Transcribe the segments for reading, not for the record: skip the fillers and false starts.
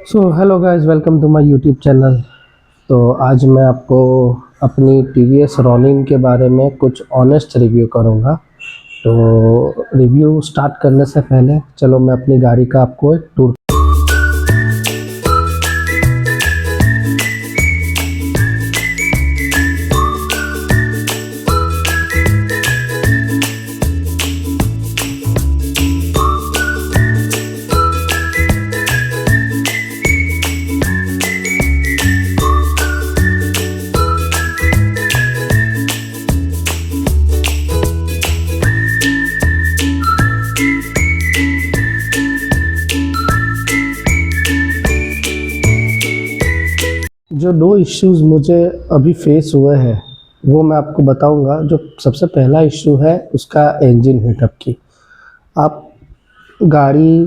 So hello guys, welcome to my YouTube channel. तो आज मैं आपको अपनी टीवीएस रोनिन के बारे में कुछ ऑनेस्ट रिव्यू करूंगा। तो रिव्यू स्टार्ट करने से पहले चलो मैं अपनी गाड़ी का आपको एक टूर। जो दो इश्यूज मुझे अभी फेस हुए हैं वो मैं आपको बताऊंगा। जो सबसे पहला इश्यू है उसका इंजन हीटअप की। आप गाड़ी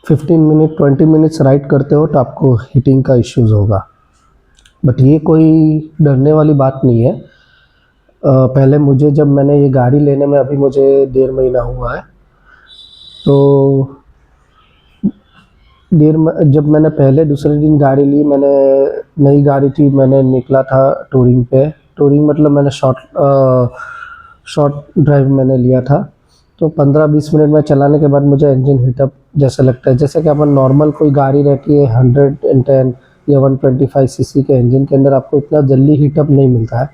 15 मिनट 20 मिनट्स राइड करते हो तो आपको हीटिंग का इश्यूज होगा, बट ये कोई डरने वाली बात नहीं है। पहले मुझे जब मैंने ये गाड़ी लेने में अभी मुझे 1.5 महीना हुआ है, तो जब मैंने पहले दूसरे दिन गाड़ी ली, मैंने नई गाड़ी थी, मैंने निकला था टूरिंग पे। टूरिंग मतलब मैंने शॉर्ट ड्राइव मैंने लिया था। तो 15-20 मिनट में चलाने के बाद मुझे इंजन हीटअप जैसे लगता है, जैसे कि अपन नॉर्मल कोई गाड़ी रहती है 110 या 125 सीसी के इंजन के अंदर आपको इतना जल्दी हीटअप नहीं मिलता है,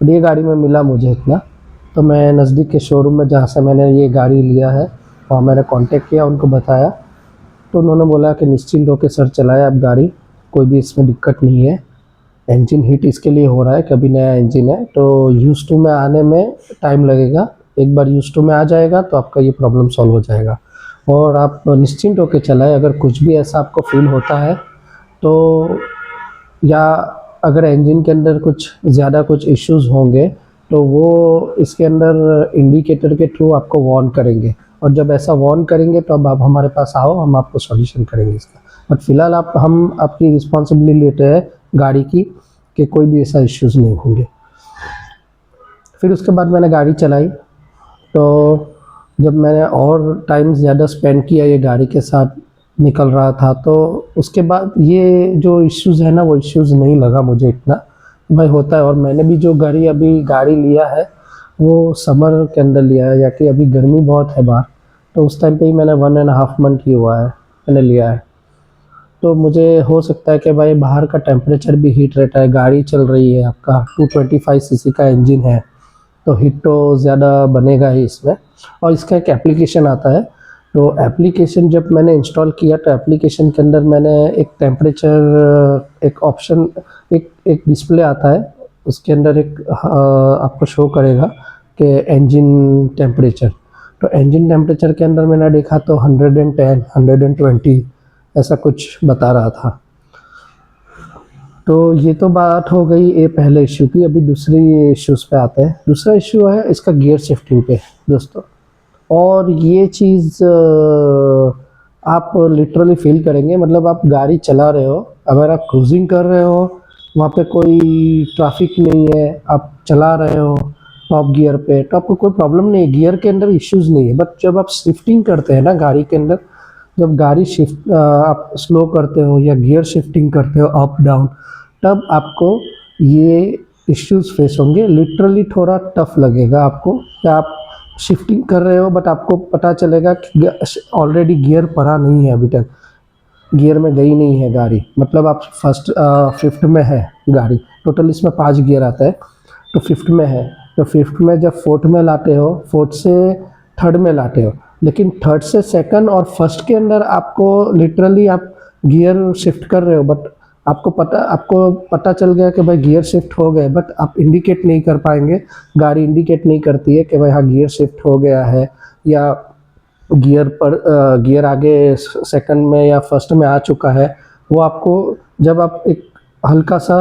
और ये गाड़ी में मिला मुझे इतना। तो मैं नज़दीक के शोरूम में जहाँ से मैंने ये गाड़ी लिया है वहाँ मैंने कांटेक्ट किया, उनको बताया, तो उन्होंने बोला कि निश्चिंत होकर सर चलाएं आप गाड़ी, कोई भी इसमें दिक्कत नहीं है। इंजन हीट इसके लिए हो रहा है कि अभी नया इंजन है, तो यूज़ टू में आने में टाइम लगेगा। एक बार यूज़ टू में आ जाएगा तो आपका ये प्रॉब्लम सॉल्व हो जाएगा, और आप निश्चिंत होकर चलाएं। अगर कुछ भी ऐसा आपको फील होता है तो, या अगर इंजन के अंदर कुछ ज़्यादा कुछ इश्यूज़ होंगे तो वो इसके अंदर इंडिकेटर के थ्रू आपको वार्न करेंगे, और जब ऐसा वार्न करेंगे तो अब आप हमारे पास आओ, हम आपको सॉल्यूशन करेंगे इसका। बट फिलहाल हम आपकी रिस्पॉन्सिबिलिटी लेते हैं गाड़ी की कि कोई भी ऐसा इश्यूज़ नहीं होंगे। फिर उसके बाद मैंने गाड़ी चलाई, तो जब मैंने और टाइम ज़्यादा स्पेंड किया ये गाड़ी के साथ निकल रहा था, तो उसके बाद ये जो इश्यूज़ है ना, वो इश्यूज़ नहीं लगा मुझे इतना। भाई होता है। और मैंने भी जो गाड़ी लिया है वो समर के अंदर लिया है, या कि अभी गर्मी बहुत है बाहर, तो उस टाइम पे ही मैंने 1.5 मंथ ही हुआ है मैंने लिया है। तो मुझे हो सकता है कि भाई बाहर का टेम्परेचर भी हीट रहता है, गाड़ी चल रही है, आपका 225 सीसी का इंजन है, तो हीट तो ज़्यादा बनेगा ही इसमें। और इसका एक एप्लीकेशन आता है, तो एप्लीकेशन जब मैंने इंस्टॉल किया तो एप्लीकेशन के अंदर मैंने एक टेम्परेचर, एक ऑप्शन, एक डिस्प्ले आता है, उसके अंदर एक आपको शो करेगा कि इंजन टेम्परेचर। तो इंजन टेम्परेचर के अंदर मैंने देखा तो 110 120 ऐसा कुछ बता रहा था। तो ये तो बात हो गई ये पहले इश्यू की। अभी दूसरी इश्यूज़ पे आते हैं। दूसरा इश्यू है इसका गियर शिफ्टिंग पे दोस्तों, और ये चीज़ आप लिटरली फील करेंगे। मतलब आप गाड़ी चला रहे हो, अगर आप क्रूजिंग कर रहे हो, वहाँ पे कोई ट्रैफिक नहीं है, आप चला रहे हो टॉप गियर पे, तो आपको कोई प्रॉब्लम नहीं है, गियर के अंदर इश्यूज़ नहीं है। बट जब आप शिफ्टिंग करते हैं ना गाड़ी के अंदर, जब गाड़ी आप स्लो करते हो या गियर शिफ्टिंग करते हो अप डाउन, तब आपको ये इश्यूज़ फेस होंगे। लिटरली थोड़ा टफ लगेगा आपको कि आप शिफ्टिंग कर रहे हो, बट आपको पता चलेगा कि ऑलरेडी गियर पड़ा नहीं है, अभी तक गियर में गई नहीं है गाड़ी। मतलब आप फिफ्थ में है गाड़ी, टोटल इसमें 5 गियर आता है, तो फिफ्थ में है। तो फिफ्थ में जब फोर्थ में लाते हो, फोर्थ से थर्ड में लाते हो, लेकिन थर्ड से सेकंड और फर्स्ट के अंदर आपको लिटरली आप गियर शिफ्ट कर रहे हो, बट आपको पता चल गया कि भाई गियर शिफ्ट हो गए, बट आप इंडिकेट नहीं कर पाएंगे। गाड़ी इंडिकेट नहीं करती है कि भाई हाँ गियर शिफ्ट हो गया है, या गियर आगे सेकंड में या फर्स्ट में आ चुका है। वो आपको जब आप एक हल्का सा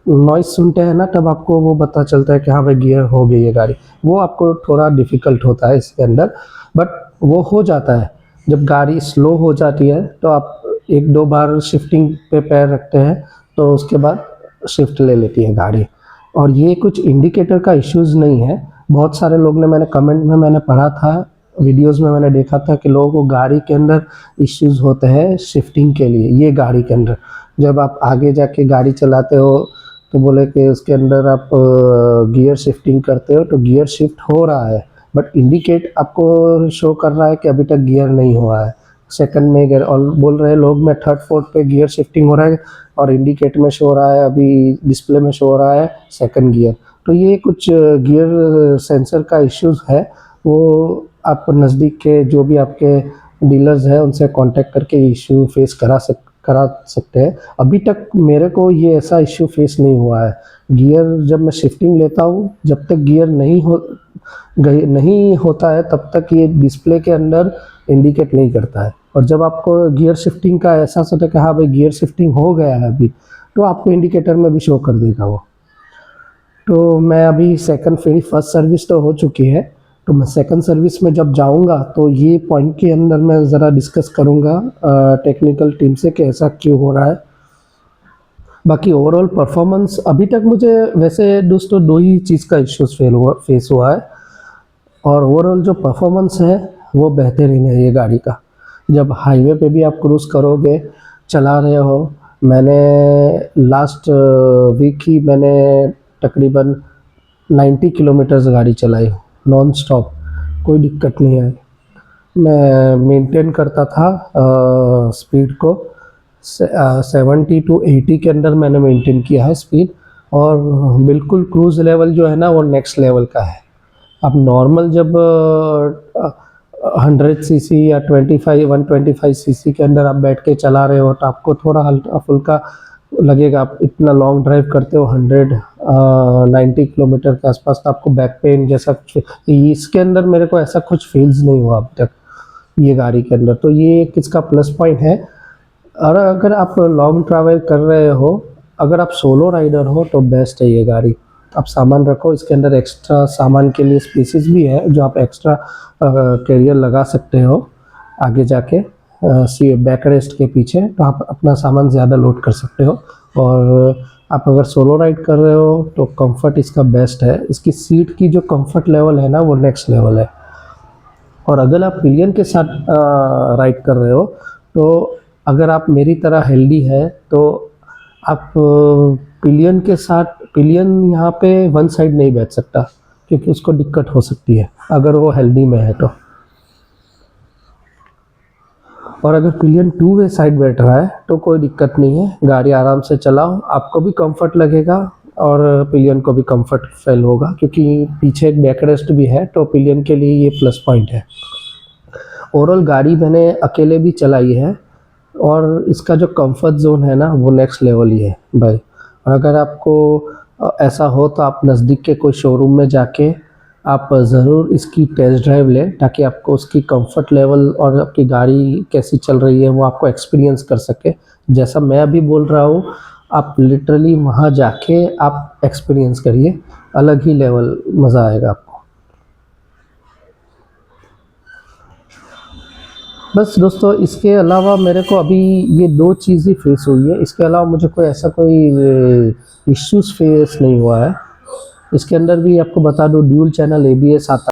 नॉइस सुनते हैं ना, तब आपको वो पता चलता है कि हाँ भाई गियर हो गई है गाड़ी। वो आपको थोड़ा डिफ़िकल्ट होता है इसके अंदर, बट वो हो जाता है। जब गाड़ी स्लो हो जाती है तो आप 1-2 बार शिफ्टिंग पे पैर रखते हैं, तो उसके बाद शिफ्ट ले लेती है गाड़ी। और ये कुछ इंडिकेटर का इश्यूज़ नहीं है। बहुत सारे लोग ने, मैंने कमेंट में मैंने पढ़ा था वीडियोस में मैंने देखा था कि लोगों को गाड़ी के अंदर इश्यूज होते हैं शिफ्टिंग के लिए। ये गाड़ी के अंदर जब आप आगे जाके गाड़ी चलाते हो तो बोले कि उसके अंदर आप गियर शिफ्टिंग करते हो तो गियर शिफ्ट हो रहा है, बट इंडिकेट आपको शो कर रहा है कि अभी तक गियर नहीं हुआ है, सेकंड में गियर, और बोल रहे हैं लोग मैं थर्ड फोर्थ पे गियर शिफ्टिंग हो रहा है और इंडिकेट में शो हो रहा है, अभी डिस्प्ले में शो हो रहा है सेकंड गियर। तो ये कुछ गियर सेंसर का इश्यूज है, वो आप नज़दीक के जो भी आपके डीलर्स हैं उनसे कांटेक्ट करके इशू फेस करा सकते हैं। अभी तक मेरे को ये ऐसा इश्यू फेस नहीं हुआ है। गियर जब मैं शिफ्टिंग लेता हूँ, जब तक गियर नहीं होता है तब तक ये डिस्प्ले के अंदर इंडिकेट नहीं करता है, और जब आपको गियर शिफ्टिंग का एहसास होता है कि हाँ भाई गियर शिफ्टिंग हो गया है अभी, तो आपको इंडिकेटर में भी शो कर देगा वो। तो मैं अभी मेरी फर्स्ट सर्विस तो हो चुकी है, तो मैं सेकंड सर्विस में जब जाऊंगा तो ये पॉइंट के अंदर मैं ज़रा डिस्कस करूंगा टेक्निकल टीम से कि ऐसा क्यों हो रहा है। बाकी ओवरऑल परफॉर्मेंस अभी तक मुझे वैसे दोस्तों 2 ही चीज़ का इश्यूज फेस हुआ है, और ओवरऑल जो परफॉर्मेंस है वो बेहतरीन है ये गाड़ी का। जब हाईवे पे भी आप क्रूज़ करोगे, चला रहे हो, मैंने लास्ट वीक ही मैंने तकरीबन 90 किलोमीटर्स गाड़ी चलाई नॉन स्टॉप, कोई दिक्कत नहीं है। मैं मेंटेन करता था स्पीड को 70 टू 80 के अंदर मैंने मेंटेन किया है स्पीड, और बिल्कुल क्रूज़ लेवल जो है ना वो नेक्स्ट लेवल का है। अब नॉर्मल जब 100 सीसी या 125 सीसी के अंदर आप बैठ के चला रहे हो तो आपको थोड़ा हल्का फुल्का लगेगा। आप इतना लॉन्ग ड्राइव करते हो 90 किलोमीटर के आसपास, तो आपको बैक पेन जैसा इसके अंदर मेरे को ऐसा कुछ फील्स नहीं हुआ अब तक ये गाड़ी के अंदर, तो ये एक इसका प्लस पॉइंट है। और अगर आप लॉन्ग ट्रैवल कर रहे हो, अगर आप सोलो राइडर हो तो बेस्ट है ये गाड़ी। आप सामान रखो, इसके अंदर एक्स्ट्रा सामान के लिए स्पेसेस भी है जो आप एक्स्ट्रा कैरियर लगा सकते हो आगे जाके बैक रेस्ट के पीछे, तो आप अपना सामान ज़्यादा लोड कर सकते हो। और आप अगर सोलो राइड कर रहे हो तो कंफर्ट इसका बेस्ट है, इसकी सीट की जो कंफर्ट लेवल है ना वो नेक्स्ट लेवल है। और अगर आप पिलियन के साथ राइड कर रहे हो, तो अगर आप मेरी तरह हेल्दी है तो आप पिलियन के साथ, पिलियन यहाँ पे वन साइड नहीं बैठ सकता क्योंकि उसको दिक्कत हो सकती है अगर वो हेल्दी में है तो। और अगर पिलियन 2 वे साइड बैठ रहा है तो कोई दिक्कत नहीं है, गाड़ी आराम से चलाओ, आपको भी कंफर्ट लगेगा और पिलियन को भी कंफर्ट फील होगा, क्योंकि पीछे एक बैक रेस्ट भी है, तो पिलियन के लिए ये प्लस पॉइंट है। ओवरऑल गाड़ी मैंने अकेले भी चलाई है और इसका जो कंफर्ट जोन है ना वो नेक्स्ट लेवल ही है भाई। और अगर आपको ऐसा हो तो आप नज़दीक के कोई शोरूम में जाके आप ज़रूर इसकी टेस्ट ड्राइव लें, ताकि आपको उसकी कंफर्ट लेवल और आपकी गाड़ी कैसी चल रही है वो आपको एक्सपीरियंस कर सके। जैसा मैं अभी बोल रहा हूँ, आप लिटरली वहाँ जाके आप एक्सपीरियंस करिए, अलग ही लेवल मज़ा आएगा आपको। बस दोस्तों, इसके अलावा मेरे को अभी ये 2 चीज़ ही फेस हुई है, इसके अलावा मुझे कोई ऐसा कोई इश्यूज़ फेस नहीं हुआ है। इसके अंदर भी आपको बता दूँ ड्यूल चैनल ABS आता है।